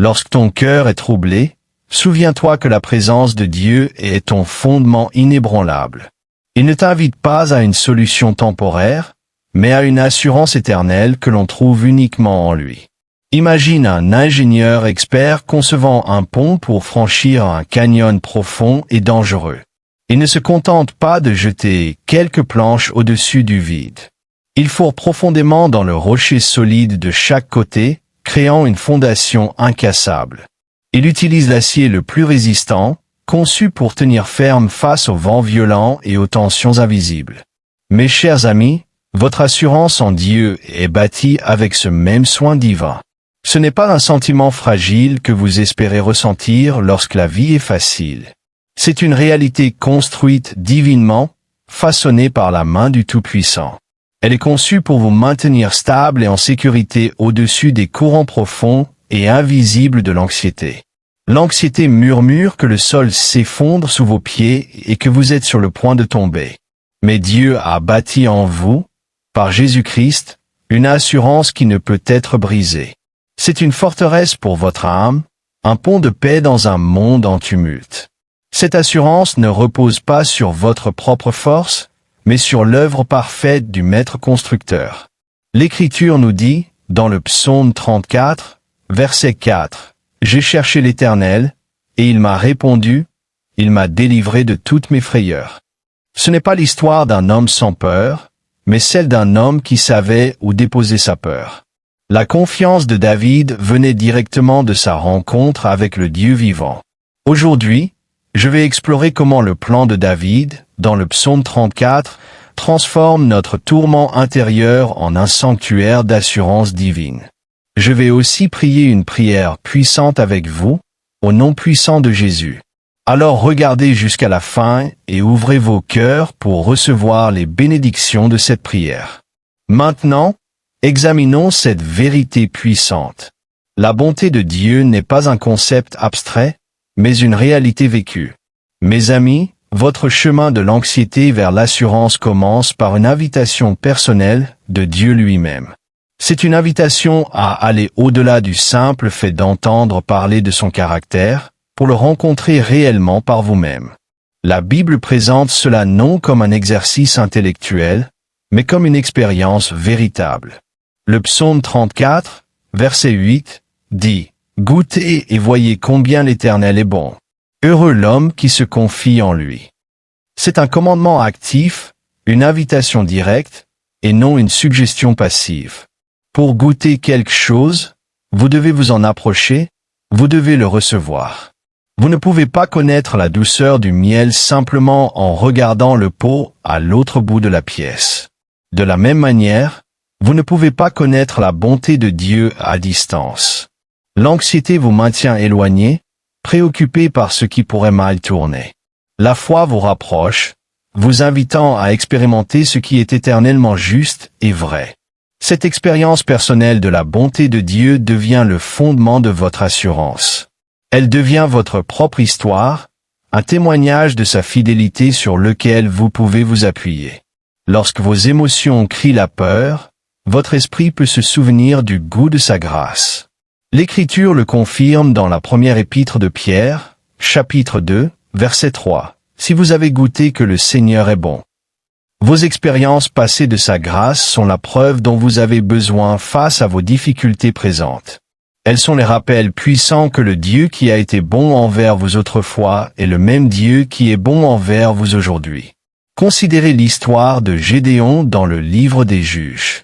Lorsque ton cœur est troublé, souviens-toi que la présence de Dieu est ton fondement inébranlable. Il ne t'invite pas à une solution temporaire, mais à une assurance éternelle que l'on trouve uniquement en lui. Imagine un ingénieur expert concevant un pont pour franchir un canyon profond et dangereux. Il ne se contente pas de jeter quelques planches au-dessus du vide. Il fourre profondément dans le rocher solide de chaque côté, créant une fondation incassable. Il utilise l'acier le plus résistant, conçu pour tenir ferme face aux vents violents et aux tensions invisibles. Mes chers amis, votre assurance en Dieu est bâtie avec ce même soin divin. Ce n'est pas un sentiment fragile que vous espérez ressentir lorsque la vie est facile. C'est une réalité construite divinement, façonnée par la main du Tout-Puissant. Elle est conçue pour vous maintenir stable et en sécurité au-dessus des courants profonds et invisibles de l'anxiété. L'anxiété murmure que le sol s'effondre sous vos pieds et que vous êtes sur le point de tomber. Mais Dieu a bâti en vous, par Jésus-Christ, une assurance qui ne peut être brisée. C'est une forteresse pour votre âme, un pont de paix dans un monde en tumulte. Cette assurance ne repose pas sur votre propre force, mais sur l'œuvre parfaite du Maître constructeur. L'Écriture nous dit, dans le psaume 34, verset 4, « J'ai cherché l'Éternel, et il m'a répondu, il m'a délivré de toutes mes frayeurs. » Ce n'est pas l'histoire d'un homme sans peur, mais celle d'un homme qui savait où déposer sa peur. La confiance de David venait directement de sa rencontre avec le Dieu vivant. Aujourd'hui, je vais explorer comment le plan de David, dans le psaume 34, transforme notre tourment intérieur en un sanctuaire d'assurance divine. Je vais aussi prier une prière puissante avec vous, au nom puissant de Jésus. Alors regardez jusqu'à la fin et ouvrez vos cœurs pour recevoir les bénédictions de cette prière. Maintenant, examinons cette vérité puissante. La bonté de Dieu n'est pas un concept abstrait, mais une réalité vécue. Mes amis, votre chemin de l'anxiété vers l'assurance commence par une invitation personnelle de Dieu lui-même. C'est une invitation à aller au-delà du simple fait d'entendre parler de son caractère, pour le rencontrer réellement par vous-même. La Bible présente cela non comme un exercice intellectuel, mais comme une expérience véritable. Le psaume 34, verset 8, dit « Goûtez et voyez combien l'Éternel est bon. Heureux l'homme qui se confie en lui. » C'est un commandement actif, une invitation directe, et non une suggestion passive. Pour goûter quelque chose, vous devez vous en approcher, vous devez le recevoir. Vous ne pouvez pas connaître la douceur du miel simplement en regardant le pot à l'autre bout de la pièce. De la même manière, vous ne pouvez pas connaître la bonté de Dieu à distance. L'anxiété vous maintient éloigné, préoccupé par ce qui pourrait mal tourner. La foi vous rapproche, vous invitant à expérimenter ce qui est éternellement juste et vrai. Cette expérience personnelle de la bonté de Dieu devient le fondement de votre assurance. Elle devient votre propre histoire, un témoignage de sa fidélité sur lequel vous pouvez vous appuyer. Lorsque vos émotions crient la peur, votre esprit peut se souvenir du goût de sa grâce. L'Écriture le confirme dans la première épître de Pierre, chapitre 2, verset 3. « Si vous avez goûté que le Seigneur est bon. » Vos expériences passées de sa grâce sont la preuve dont vous avez besoin face à vos difficultés présentes. Elles sont les rappels puissants que le Dieu qui a été bon envers vous autrefois est le même Dieu qui est bon envers vous aujourd'hui. Considérez l'histoire de Gédéon dans le livre des Juges.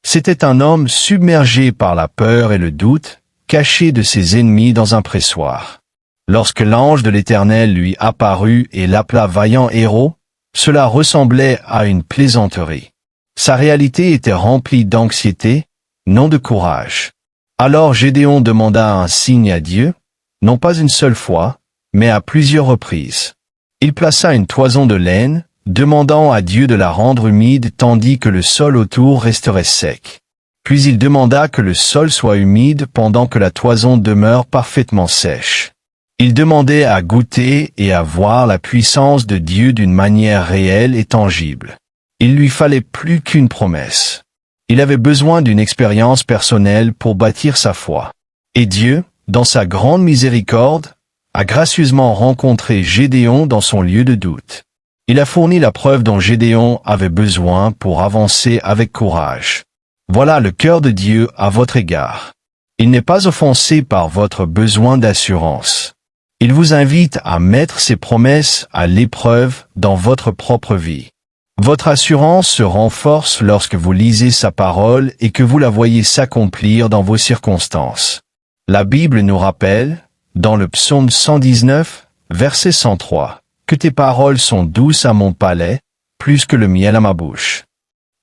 C'était un homme submergé par la peur et le doute, caché de ses ennemis dans un pressoir. Lorsque l'ange de l'Éternel lui apparut et l'appela vaillant héros, cela ressemblait à une plaisanterie. Sa réalité était remplie d'anxiété, non de courage. Alors Gédéon demanda un signe à Dieu, non pas une seule fois, mais à plusieurs reprises. Il plaça une toison de laine, demandant à Dieu de la rendre humide tandis que le sol autour resterait sec. Puis il demanda que le sol soit humide pendant que la toison demeure parfaitement sèche. Il demandait à goûter et à voir la puissance de Dieu d'une manière réelle et tangible. Il lui fallait plus qu'une promesse. Il avait besoin d'une expérience personnelle pour bâtir sa foi. Et Dieu, dans sa grande miséricorde, a gracieusement rencontré Gédéon dans son lieu de doute. Il a fourni la preuve dont Gédéon avait besoin pour avancer avec courage. Voilà le cœur de Dieu à votre égard. Il n'est pas offensé par votre besoin d'assurance. Il vous invite à mettre ses promesses à l'épreuve dans votre propre vie. Votre assurance se renforce lorsque vous lisez sa parole et que vous la voyez s'accomplir dans vos circonstances. La Bible nous rappelle, dans le psaume 119, verset 103, que tes paroles sont douces à mon palais, plus que le miel à ma bouche.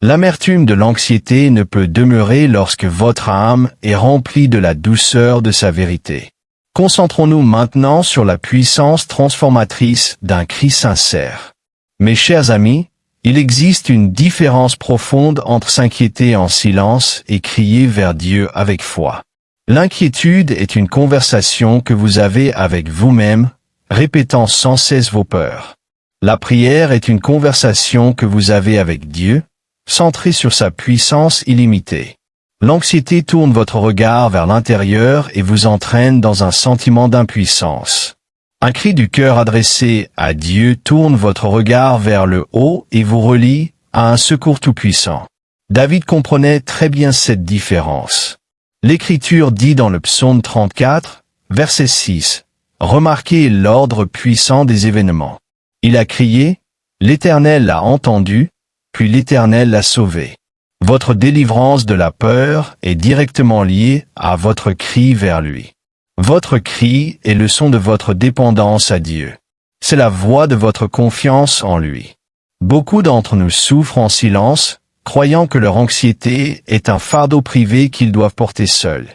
L'amertume de l'anxiété ne peut demeurer lorsque votre âme est remplie de la douceur de sa vérité. Concentrons-nous maintenant sur la puissance transformatrice d'un cri sincère. Mes chers amis, il existe une différence profonde entre s'inquiéter en silence et crier vers Dieu avec foi. L'inquiétude est une conversation que vous avez avec vous-même, répétant sans cesse vos peurs. La prière est une conversation que vous avez avec Dieu, centrée sur sa puissance illimitée. L'anxiété tourne votre regard vers l'intérieur et vous entraîne dans un sentiment d'impuissance. Un cri du cœur adressé à Dieu tourne votre regard vers le haut et vous relie à un secours tout-puissant. David comprenait très bien cette différence. L'Écriture dit dans le psaume 34, verset 6, « Remarquez l'ordre puissant des événements. Il a crié, l'Éternel l'a entendu, puis l'Éternel l'a sauvé. » Votre délivrance de la peur est directement liée à votre cri vers lui. Votre cri est le son de votre dépendance à Dieu. C'est la voix de votre confiance en lui. Beaucoup d'entre nous souffrent en silence, croyant que leur anxiété est un fardeau privé qu'ils doivent porter seuls.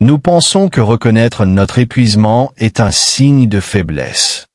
Nous pensons que reconnaître notre épuisement est un signe de faiblesse.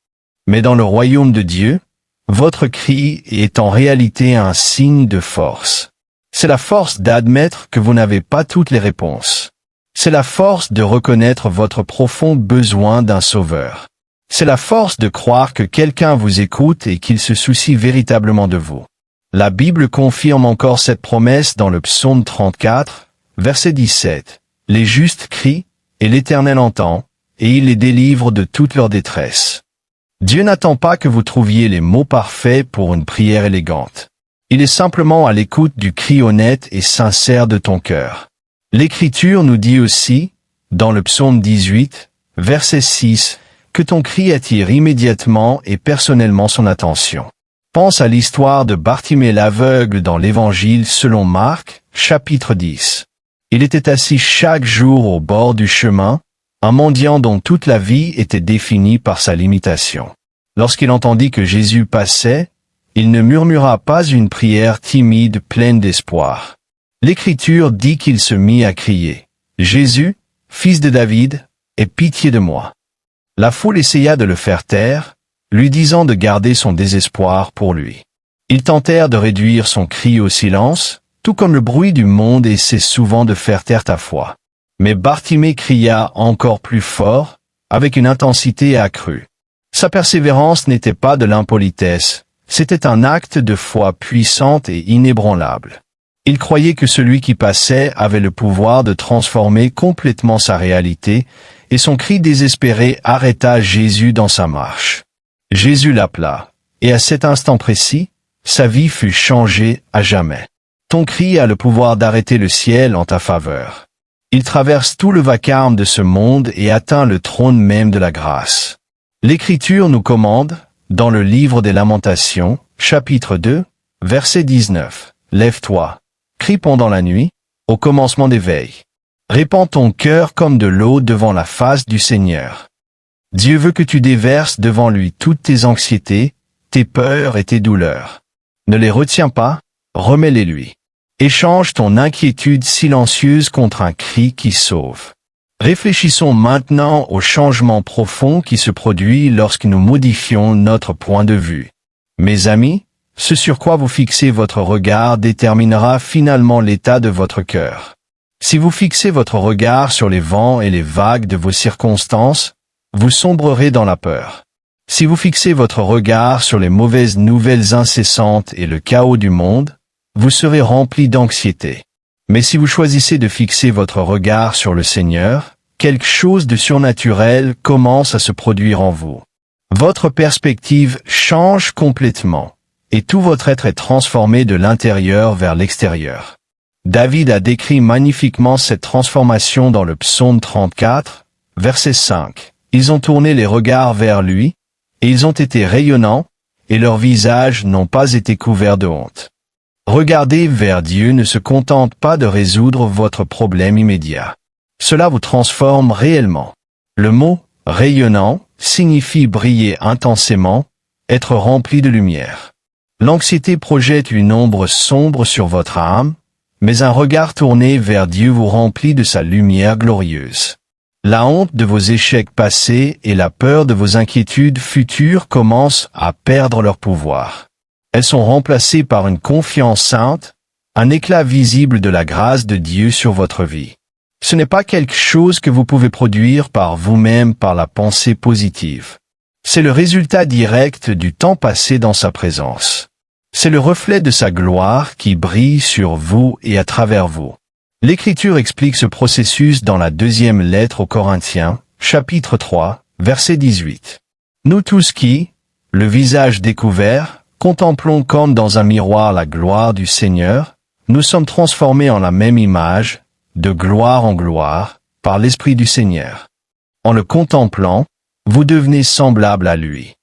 Mais dans le royaume de Dieu, votre cri est en réalité un signe de force. C'est la force d'admettre que vous n'avez pas toutes les réponses. C'est la force de reconnaître votre profond besoin d'un sauveur. C'est la force de croire que quelqu'un vous écoute et qu'il se soucie véritablement de vous. La Bible confirme encore cette promesse dans le psaume 34, verset 17. « Les justes crient, et l'Éternel entend, et il les délivre de toute leur détresse. » Dieu n'attend pas que vous trouviez les mots parfaits pour une prière élégante. Il est simplement à l'écoute du cri honnête et sincère de ton cœur. L'Écriture nous dit aussi, dans le psaume 18, verset 6, que ton cri attire immédiatement et personnellement son attention. Pense à l'histoire de Bartimée l'aveugle dans l'Évangile selon Marc, chapitre 10. Il était assis chaque jour au bord du chemin, un mendiant dont toute la vie était définie par sa limitation. Lorsqu'il entendit que Jésus passait, il ne murmura pas une prière timide pleine d'espoir. L'Écriture dit qu'il se mit à crier « Jésus, fils de David, aie pitié de moi ». La foule essaya de le faire taire, lui disant de garder son désespoir pour lui. Ils tentèrent de réduire son cri au silence, tout comme le bruit du monde essaie souvent de faire taire ta foi. Mais Bartimée cria encore plus fort, avec une intensité accrue. Sa persévérance n'était pas de l'impolitesse, c'était un acte de foi puissante et inébranlable. Il croyait que celui qui passait avait le pouvoir de transformer complètement sa réalité, et son cri désespéré arrêta Jésus dans sa marche. Jésus l'appela, et à cet instant précis, sa vie fut changée à jamais. Ton cri a le pouvoir d'arrêter le ciel en ta faveur. Il traverse tout le vacarme de ce monde et atteint le trône même de la grâce. L'Écriture nous commande, dans le livre des Lamentations, chapitre 2, verset 19, « Lève-toi, crie pendant la nuit, au commencement des veilles. Répands ton cœur comme de l'eau devant la face du Seigneur. Dieu veut que tu déverses devant lui toutes tes anxiétés, tes peurs et tes douleurs. Ne les retiens pas, remets-les lui. Échange ton inquiétude silencieuse contre un cri qui sauve. » Réfléchissons maintenant au changement profond qui se produit lorsque nous modifions notre point de vue. Mes amis, ce sur quoi vous fixez votre regard déterminera finalement l'état de votre cœur. Si vous fixez votre regard sur les vents et les vagues de vos circonstances, vous sombrerez dans la peur. Si vous fixez votre regard sur les mauvaises nouvelles incessantes et le chaos du monde, vous serez rempli d'anxiété. Mais si vous choisissez de fixer votre regard sur le Seigneur, quelque chose de surnaturel commence à se produire en vous. Votre perspective change complètement, et tout votre être est transformé de l'intérieur vers l'extérieur. David a décrit magnifiquement cette transformation dans le psaume 34, verset 5. Ils ont tourné les regards vers lui, et ils ont été rayonnants, et leurs visages n'ont pas été couverts de honte. Regarder vers Dieu ne se contente pas de résoudre votre problème immédiat. Cela vous transforme réellement. Le mot « rayonnant » signifie briller intensément, être rempli de lumière. L'anxiété projette une ombre sombre sur votre âme, mais un regard tourné vers Dieu vous remplit de sa lumière glorieuse. La honte de vos échecs passés et la peur de vos inquiétudes futures commencent à perdre leur pouvoir. Elles sont remplacées par une confiance sainte, un éclat visible de la grâce de Dieu sur votre vie. Ce n'est pas quelque chose que vous pouvez produire par vous-même par la pensée positive. C'est le résultat direct du temps passé dans sa présence. C'est le reflet de sa gloire qui brille sur vous et à travers vous. L'Écriture explique ce processus dans la deuxième lettre aux Corinthiens, chapitre 3, verset 18. Nous tous qui, le visage découvert, contemplons comme dans un miroir la gloire du Seigneur, nous sommes transformés en la même image, de gloire en gloire, par l'Esprit du Seigneur. En le contemplant, vous devenez semblable à lui.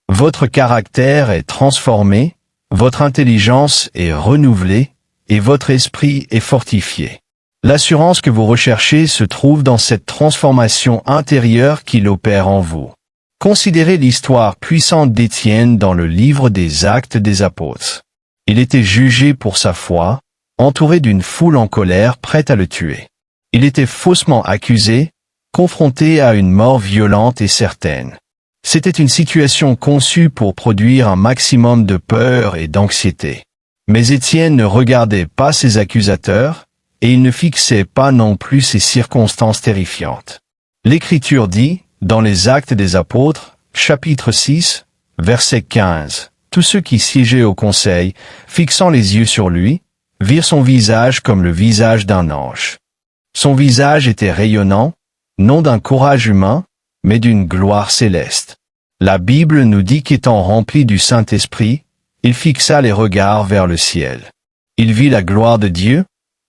Votre caractère est transformé, votre intelligence est renouvelée, et votre esprit est fortifié. L'assurance que vous recherchez se trouve dans cette transformation intérieure qu'il opère en vous. Considérez l'histoire puissante d'Étienne dans le livre des Actes des Apôtres. Il était jugé pour sa foi, entouré d'une foule en colère prête à le tuer. Il était faussement accusé, confronté à une mort violente et certaine. C'était une situation conçue pour produire un maximum de peur et d'anxiété. Mais Étienne ne regardait pas ses accusateurs, et il ne fixait pas non plus ces circonstances terrifiantes. L'Écriture dit, dans les Actes des Apôtres, chapitre 6, verset 15, « Tous ceux qui siégeaient au conseil, fixant les yeux sur lui, virent son visage comme le visage d'un ange. Son visage était rayonnant, non d'un courage humain, mais d'une gloire céleste. La Bible nous dit qu'étant rempli du Saint-Esprit, il fixa les regards vers le ciel. Il vit la gloire de Dieu,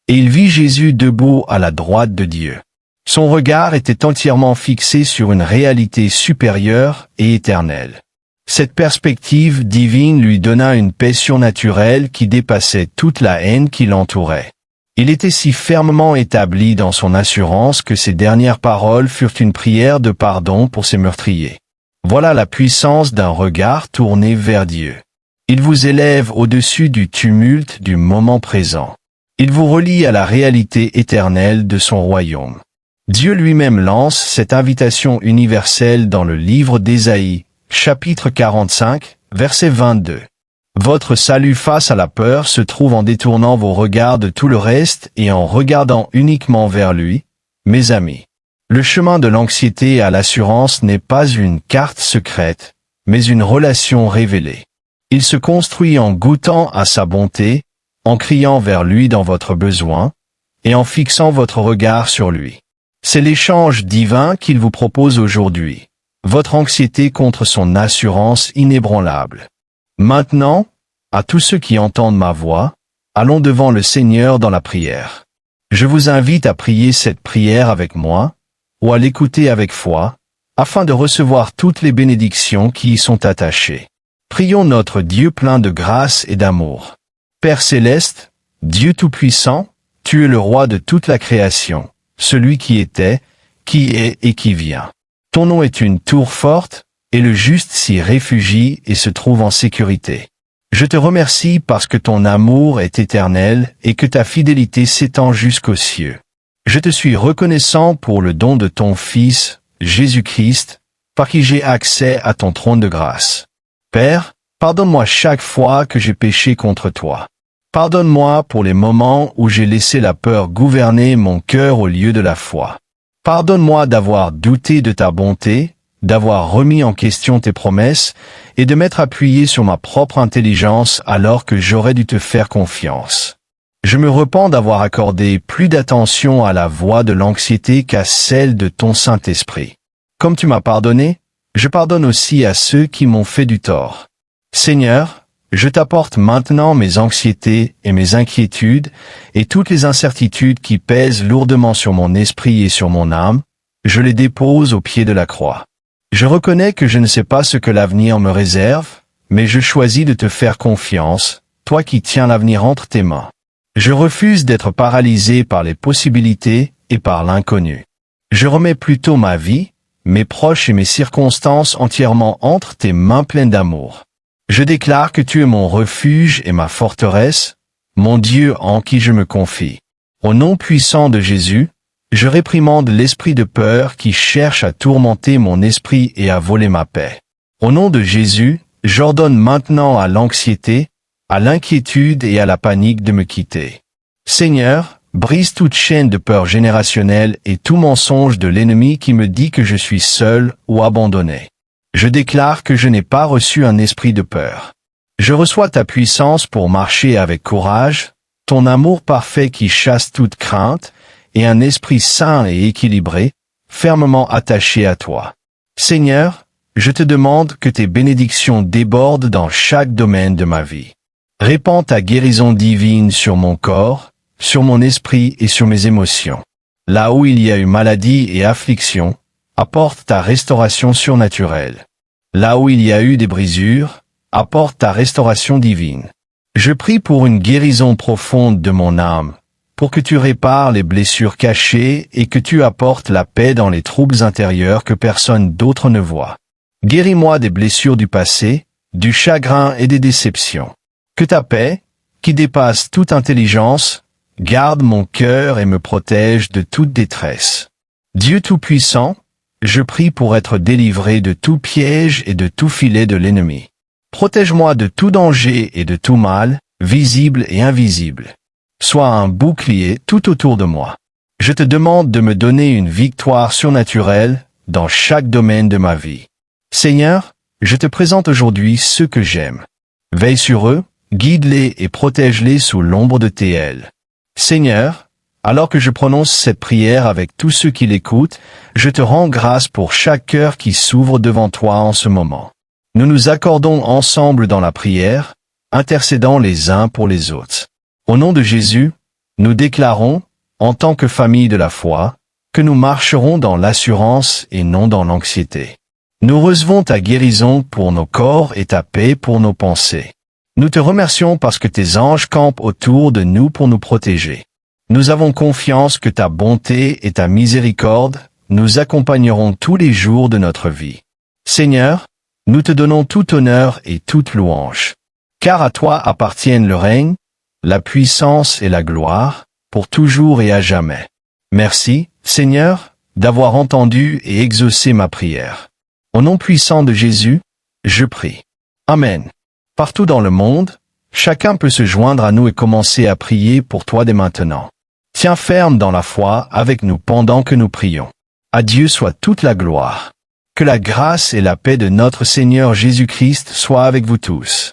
et il vit Jésus debout à la droite de Dieu. Son regard était entièrement fixé sur une réalité supérieure et éternelle. Cette perspective divine lui donna une paix surnaturelle qui dépassait toute la haine qui l'entourait. Il était si fermement établi dans son assurance que ses dernières paroles furent une prière de pardon pour ses meurtriers. Voilà la puissance d'un regard tourné vers Dieu. Il vous élève au-dessus du tumulte du moment présent. Il vous relie à la réalité éternelle de son royaume. Dieu lui-même lance cette invitation universelle dans le livre d'Ésaïe, chapitre 45, verset 22. Votre salut face à la peur se trouve en détournant vos regards de tout le reste et en regardant uniquement vers lui, mes amis. Le chemin de l'anxiété à l'assurance n'est pas une carte secrète, mais une relation révélée. Il se construit en goûtant à sa bonté, en criant vers lui dans votre besoin, et en fixant votre regard sur lui. C'est l'échange divin qu'il vous propose aujourd'hui. Votre anxiété contre son assurance inébranlable. Maintenant, à tous ceux qui entendent ma voix, allons devant le Seigneur dans la prière. Je vous invite à prier cette prière avec moi, ou à l'écouter avec foi, afin de recevoir toutes les bénédictions qui y sont attachées. Prions notre Dieu plein de grâce et d'amour. Père céleste, Dieu tout-puissant, tu es le roi de toute la création, celui qui était, qui est et qui vient. Ton nom est une tour forte, et le juste s'y réfugie et se trouve en sécurité. Je te remercie parce que ton amour est éternel et que ta fidélité s'étend jusqu'aux cieux. Je te suis reconnaissant pour le don de ton Fils, Jésus-Christ, par qui j'ai accès à ton trône de grâce. Père, pardonne-moi chaque fois que j'ai péché contre toi. Pardonne-moi pour les moments où j'ai laissé la peur gouverner mon cœur au lieu de la foi. Pardonne-moi d'avoir douté de ta bonté, d'avoir remis en question tes promesses et de m'être appuyé sur ma propre intelligence alors que j'aurais dû te faire confiance. Je me repens d'avoir accordé plus d'attention à la voix de l'anxiété qu'à celle de ton Saint-Esprit. Comme tu m'as pardonné, je pardonne aussi à ceux qui m'ont fait du tort. Seigneur, je t'apporte maintenant mes anxiétés et mes inquiétudes et toutes les incertitudes qui pèsent lourdement sur mon esprit et sur mon âme, je les dépose au pied de la croix. Je reconnais que je ne sais pas ce que l'avenir me réserve, mais je choisis de te faire confiance, toi qui tiens l'avenir entre tes mains. Je refuse d'être paralysé par les possibilités et par l'inconnu. Je remets plutôt ma vie, mes proches et mes circonstances entièrement entre tes mains pleines d'amour. Je déclare que tu es mon refuge et ma forteresse, mon Dieu en qui je me confie. Au nom puissant de Jésus, je réprimande l'esprit de peur qui cherche à tourmenter mon esprit et à voler ma paix. Au nom de Jésus, j'ordonne maintenant à l'anxiété, à l'inquiétude et à la panique de me quitter. Seigneur, brise toute chaîne de peur générationnelle et tout mensonge de l'ennemi qui me dit que je suis seul ou abandonné. Je déclare que je n'ai pas reçu un esprit de peur. Je reçois ta puissance pour marcher avec courage, ton amour parfait qui chasse toute crainte, et un esprit sain et équilibré, fermement attaché à toi. Seigneur, je te demande que tes bénédictions débordent dans chaque domaine de ma vie. Répands ta guérison divine sur mon corps, sur mon esprit et sur mes émotions. Là où il y a eu maladie et affliction, apporte ta restauration surnaturelle. Là où il y a eu des brisures, apporte ta restauration divine. Je prie pour une guérison profonde de mon âme, pour que tu répares les blessures cachées et que tu apportes la paix dans les troubles intérieurs que personne d'autre ne voit. Guéris-moi des blessures du passé, du chagrin et des déceptions. Que ta paix, qui dépasse toute intelligence, garde mon cœur et me protège de toute détresse. Dieu Tout-Puissant, je prie pour être délivré de tout piège et de tout filet de l'ennemi. Protège-moi de tout danger et de tout mal, visible et invisible. Sois un bouclier tout autour de moi. Je te demande de me donner une victoire surnaturelle dans chaque domaine de ma vie. Seigneur, je te présente aujourd'hui ceux que j'aime. Veille sur eux, guide-les et protège-les sous l'ombre de tes ailes. Seigneur, alors que je prononce cette prière avec tous ceux qui l'écoutent, je te rends grâce pour chaque cœur qui s'ouvre devant toi en ce moment. Nous nous accordons ensemble dans la prière, intercédant les uns pour les autres. Au nom de Jésus, nous déclarons, en tant que famille de la foi, que nous marcherons dans l'assurance et non dans l'anxiété. Nous recevons ta guérison pour nos corps et ta paix pour nos pensées. Nous te remercions parce que tes anges campent autour de nous pour nous protéger. Nous avons confiance que ta bonté et ta miséricorde nous accompagneront tous les jours de notre vie. Seigneur, nous te donnons tout honneur et toute louange. Car à toi appartiennent le règne, la puissance et la gloire, pour toujours et à jamais. Merci, Seigneur, d'avoir entendu et exaucé ma prière. Au nom puissant de Jésus, je prie. Amen. Partout dans le monde, chacun peut se joindre à nous et commencer à prier pour toi dès maintenant. Tiens ferme dans la foi avec nous pendant que nous prions. À Dieu soit toute la gloire. Que la grâce et la paix de notre Seigneur Jésus-Christ soient avec vous tous.